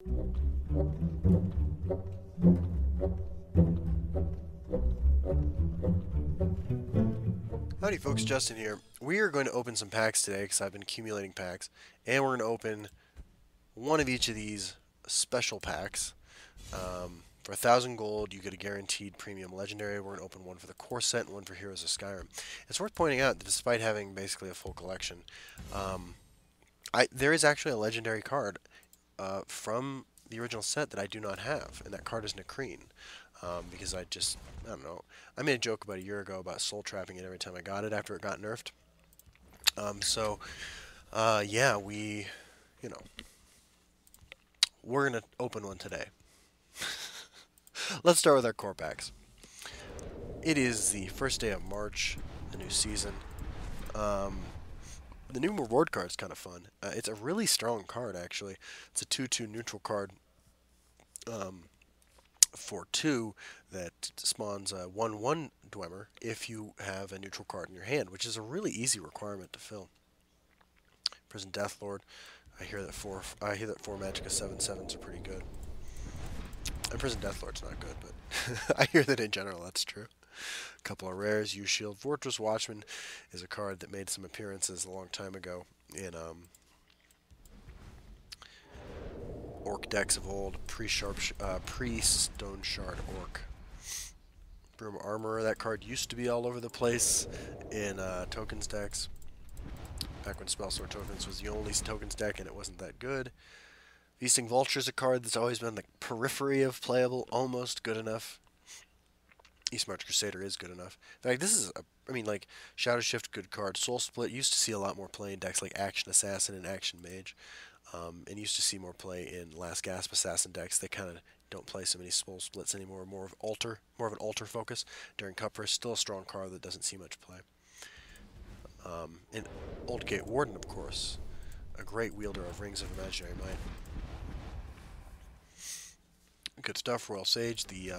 Howdy folks, Justin here. We are going to open some packs today because I've been accumulating packs, and we're going to open one of each of these special packs. For 1,000 gold, you get a guaranteed premium legendary. We're going to open one for the core set and one for Heroes of Skyrim. It's worth pointing out that despite having basically a full collection, there is actually a legendary card from the original set that I do not have, and that card is Nakreen. Because I don't know. I made a joke about a year ago about soul trapping it every time I got it after it got nerfed. Yeah, you know, we're going to open one today. Let's start with our core packs. It is the first day of March, the new season. The new reward card is kind of fun. It's a really strong card, actually. It's a 2/2 neutral card. For 2 that spawns a 1/1 Dwemer if you have a neutral card in your hand, which is a really easy requirement to fill. Prison Deathlord. I hear that 4 Magicka 7/7s are pretty good. And Prison Deathlord's not good, but I hear that in general that's true. A couple of rares. U Shield. Fortress Watchman is a card that made some appearances a long time ago in Orc decks of old, pre-Stone Shard Orc. Broom Armorer, that card used to be all over the place in tokens decks. Back when Spellsword Tokens was the only tokens deck and it wasn't that good. Feasting Vulture is a card that's always been the periphery of playable, almost good enough. Eastmarch Crusader is good enough. In fact, this is, like, Shadow Shift, good card. Soul Split, used to see a lot more play in decks like Action Assassin and Action Mage. And used to see more play in Last Gasp Assassin decks. They kind of don't play so many Soul Splits anymore. More of an altar focus during Cup Rush. Still a strong card that doesn't see much play. And Old Gate Warden, of course, a great wielder of Rings of Imaginary Might. Good stuff. Royal Sage, the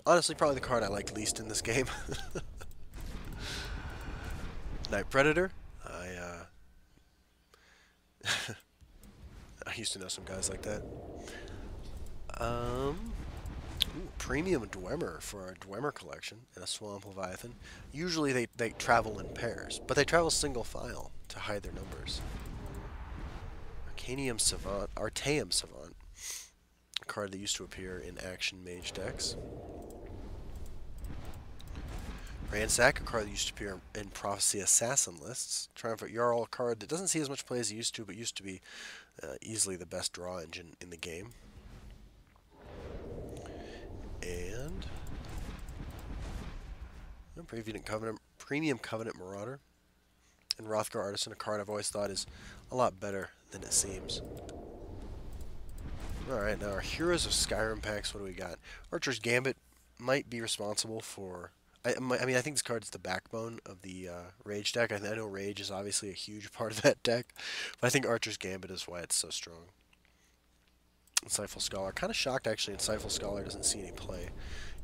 honestly probably the card I like least in this game. Night Predator. I used to know some guys like that. Premium Dwemer for our Dwemer collection and a Swamp Leviathan. Usually they travel in pairs, but they travel single file to hide their numbers. Artaeum Savant, a card that used to appear in Action Mage decks. Ransack, a card that used to appear in Prophecy Assassin lists. Triumphant Jarl, a card that doesn't see as much play as it used to, but used to be easily the best draw engine in the game. And Premium Covenant Marauder. And Rothgar Artisan, a card I've always thought is a lot better than it seems. Alright, now our Heroes of Skyrim packs, what do we got? Archer's Gambit might be responsible for... I think this card is the backbone of the Rage deck. I know Rage is obviously a huge part of that deck, but I think Archer's Gambit is why it's so strong. Insightful Scholar. Kind of shocked, actually, Insightful Scholar doesn't see any play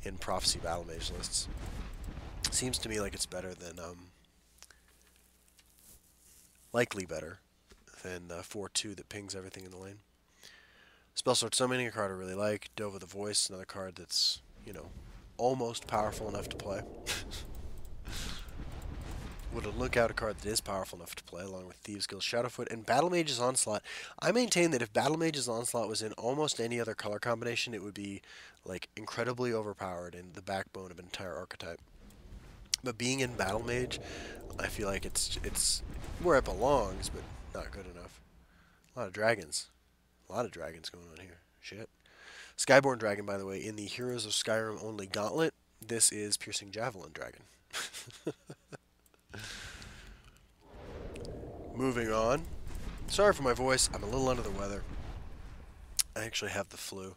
in Prophecy Battle Mage lists. Seems to me like it's better than... likely better than 4/2 that pings everything in the lane. Spellsword Summoning, a card I really like. Dove of the Voice, another card that's, almost powerful enough to play. Woodland Lookout, a card that is powerful enough to play, along with Thieves Guild, Shadowfoot, and Battle Mage's Onslaught. I maintain that if Battle Mage's Onslaught was in almost any other color combination, it would be, like, incredibly overpowered and the backbone of an entire archetype. But being in Battle Mage, I feel like it's where it belongs, but not good enough. A lot of dragons. A lot of dragons going on here. Shit. Skyborn Dragon, by the way, in the Heroes of Skyrim only gauntlet, this is Piercing Javelin Dragon. Moving on. Sorry for my voice. I'm a little under the weather. I actually have the flu.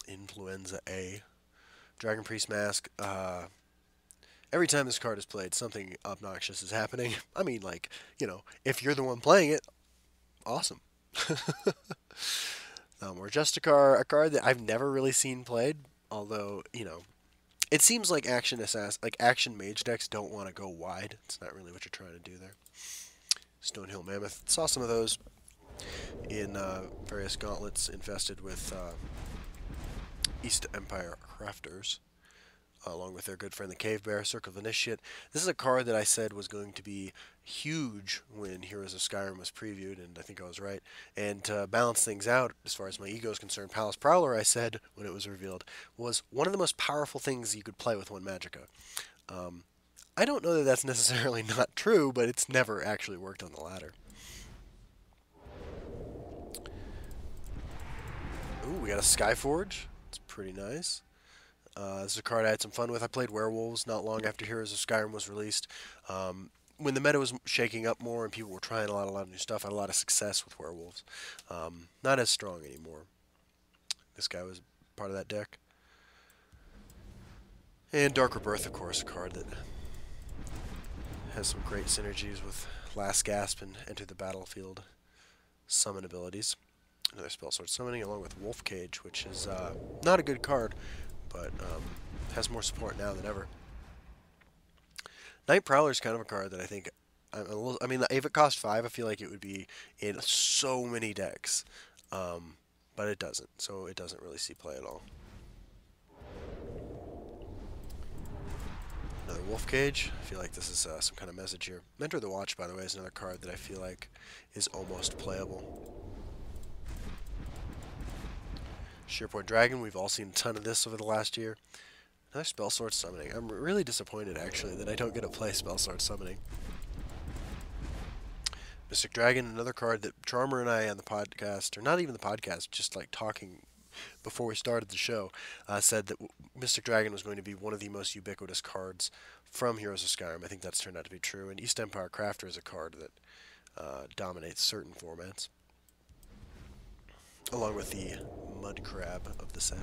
Influenza A. Dragon Priest Mask. Every time this card is played, something obnoxious is happening. I mean, like, if you're the one playing it, awesome. Or Justicar, a card that I've never really seen played, although, it seems like Action Mage decks don't want to go wide. It's not really what you're trying to do there. Stonehill Mammoth, saw some of those in various gauntlets infested with East Empire crafters, along with their good friend the Cave Bear, Circle of Initiate. This is a card that I said was going to be huge when Heroes of Skyrim was previewed, and I think I was right. And to balance things out, as far as my ego is concerned, Palace Prowler, I said, when it was revealed, was one of the most powerful things you could play with one Magicka. I don't know that that's necessarily not true, but it's never actually worked on the ladder. Ooh, we got a Skyforge. It's pretty nice. This is a card I had some fun with. I played Werewolves not long after Heroes of Skyrim was released. When the meta was shaking up more and people were trying a lot of new stuff, I had a lot of success with Werewolves. Not as strong anymore. This guy was part of that deck. And Dark Rebirth, of course, a card that has some great synergies with Last Gasp and Enter the Battlefield summon abilities. Another spell sword summoning, along with Wolf Cage, which is not a good card, but has more support now than ever. Night Prowler is kind of a card that I think I mean, if it cost 5, I feel like it would be in so many decks, but it doesn't, so it doesn't really see play at all. Another Wolf Cage. I feel like this is some kind of message here. Mentor the Watch, by the way, is another card that I feel like is almost playable. Shearpoint Dragon, we've all seen a ton of this over the last year. Another Spell Sword Summoning. I'm really disappointed, actually, that I don't get to play Spell Sword Summoning. Mystic Dragon, another card that Charmer and I on the podcast, or not even the podcast, just like talking before we started the show, said that Mystic Dragon was going to be one of the most ubiquitous cards from Heroes of Skyrim. I think that's turned out to be true. And East Empire Crafter is a card that dominates certain formats, along with the Mud Crab of the set.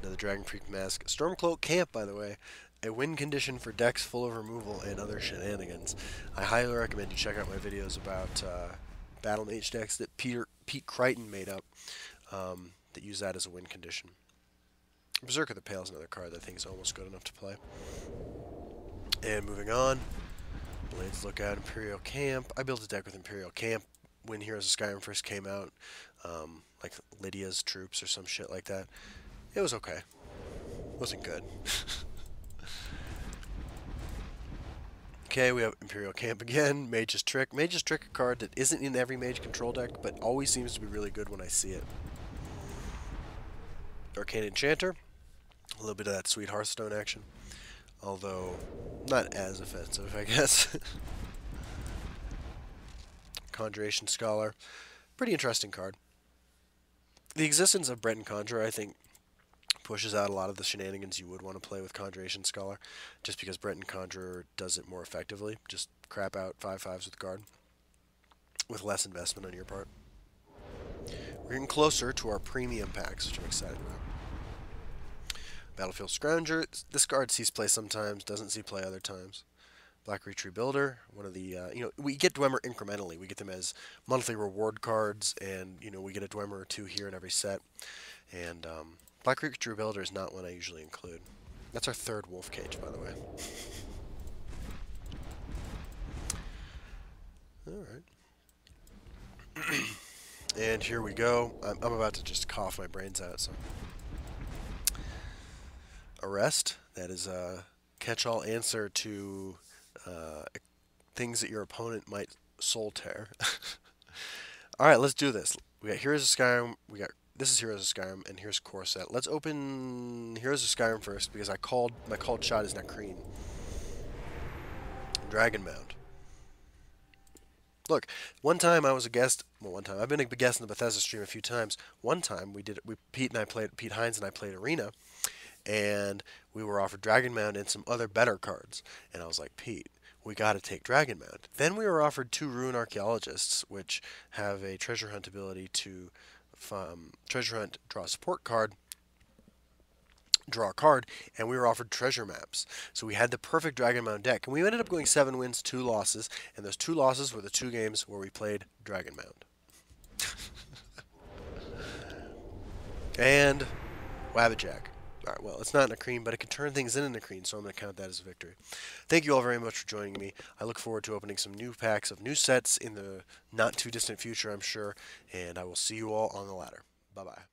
Another Dragon Creek Mask. Stormcloak Camp, by the way, a win condition for decks full of removal and other shenanigans. I highly recommend you check out my videos about Battle Mage decks that Pete Crichton made up that use that as a win condition. Berserker the Pale is another card that I think is almost good enough to play. And moving on, Blades Lookout, Imperial Camp. I built a deck with Imperial Camp when Heroes of Skyrim first came out, like Lydia's Troops or some shit like that. It was okay. Wasn't good. Okay, we have Imperial Camp again. Mage's Trick. Mage's Trick, a card that isn't in every Mage control deck, but always seems to be really good when I see it. Arcane Enchanter. A little bit of that sweet Hearthstone action. Although, not as offensive, I guess. Conjuration Scholar. Pretty interesting card. The existence of Breton Conjurer, I think, pushes out a lot of the shenanigans you would want to play with Conjuration Scholar, just because Breton Conjurer does it more effectively. Just crap out 5/5s with guard, with less investment on your part. We're getting closer to our premium packs, which I'm excited about. Battlefield Scrounger. This card sees play sometimes, doesn't see play other times. Black Retreat Builder, one of the, we get Dwemer incrementally. We get them as monthly reward cards, and, we get a Dwemer or two here in every set. And, Black Retreat Builder is not one I usually include. That's our third Wolf Cage, by the way. Alright. And here we go. I'm about to just cough my brains out, so. Arrest. That is a catch-all answer to things that your opponent might soul tear. Alright, let's do this. We got Heroes of Skyrim. This is Heroes of Skyrim, and here's Core Set. Let's open Heroes of Skyrim first, because my called shot is Necrene. Dragon Mound. Look, one time I was a guest. Well, one time I've been a guest in the Bethesda stream a few times. One time Pete Hines and I played Arena, and we were offered Dragon Mound and some other better cards. And I was like, Pete, we got to take Dragon Mound. Then we were offered 2 Ruin Archaeologists, which have a treasure hunt ability to treasure hunt, draw a support card, draw a card, and we were offered treasure maps. So we had the perfect Dragon Mound deck, and we ended up going 7 wins, 2 losses, and those 2 losses were the 2 games where we played Dragon Mound. And Wabbit Jack. Alright, well, it's not in a cream, but it can turn things into a cream, so I'm going to count that as a victory. Thank you all very much for joining me. I look forward to opening some new packs of new sets in the not-too-distant future, I'm sure, and I will see you all on the ladder. Bye-bye.